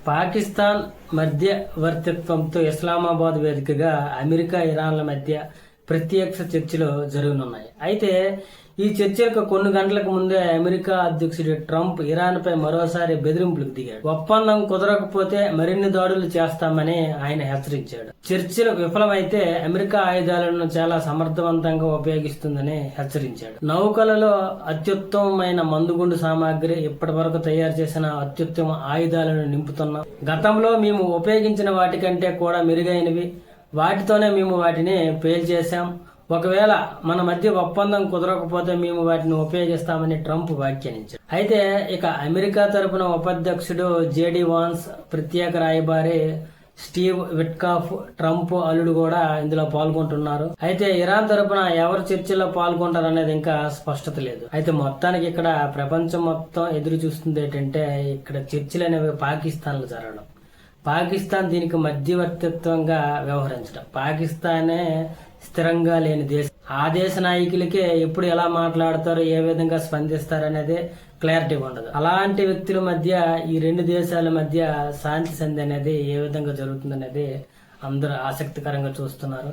పాకిస్తాన్ మధ్యవర్తిత్వంతో ఇస్లామాబాద్ వేదికగా అమెరికా ఇరాన్ల మధ్య ప్రత్యక్ష చర్చలు జరగనున్నాయి. అయితే ఈ చర్చలకు కొన్ని గంటలకు ముందే అమెరికా అధ్యక్షుడు ట్రంప్ ఇరాన్ పై మరోసారి బెదిరింపులకు దిగాడు. ఒప్పందం కుదరకపోతే మరిన్ని దాడులు చేస్తామని ఆయన హెచ్చరించాడు. చర్చలు విఫలమైతే అమెరికా ఆయుధాలను చాలా సమర్థవంతంగా ఉపయోగిస్తుందని హెచ్చరించాడు. నౌకలలో అత్యుత్తమమైన మందుగుండు సామాగ్రి, ఇప్పటి వరకు తయారు చేసిన అత్యుత్తమ ఆయుధాలను నింపుతున్నాం. గతంలో మేము ఉపయోగించిన వాటికంటే కూడా మెరుగైనవి, వాటితోనే మేము వాటిని పేల్చేశాం. ఒకవేళ మన మధ్య ఒప్పందం కుదరకపోతే మేము వాటిని ఉపయోగిస్తామని ట్రంప్ వ్యాఖ్యానించారు. అయితే ఇక అమెరికా తరపున ఉపాధ్యక్షుడు జేడీ వాన్స్, ప్రత్యేక రాయబారి స్టీవ్ విట్కాఫ్, ట్రంప్ అల్లుడు కూడా ఇందులో పాల్గొంటున్నారు. అయితే ఇరాన్ తరపున ఎవరు చర్చల్లో పాల్గొంటారు అనేది ఇంకా స్పష్టత లేదు. అయితే మొత్తానికి ఇక్కడ ప్రపంచం మొత్తం ఎదురు చూస్తుంది ఏంటంటే ఇక్కడ చర్చలు అనేవి పాకిస్తాన్ లో జరగడం, పాకిస్తాన్ దీనికి మధ్యవర్తిత్వంగా వ్యవహరించడం. పాకిస్తానే స్థిరంగా లేని దేశం. ఆ దేశ నాయకులకే ఎప్పుడు ఎలా మాట్లాడతారో, ఏ విధంగా స్పందిస్తారు అనేది క్లారిటీ ఉండదు. అలాంటి వ్యక్తుల మధ్య ఈ రెండు దేశాల మధ్య శాంతి సంధి అనేది ఏ విధంగా జరుగుతుంది అనేది అందరూ ఆసక్తికరంగా చూస్తున్నారు.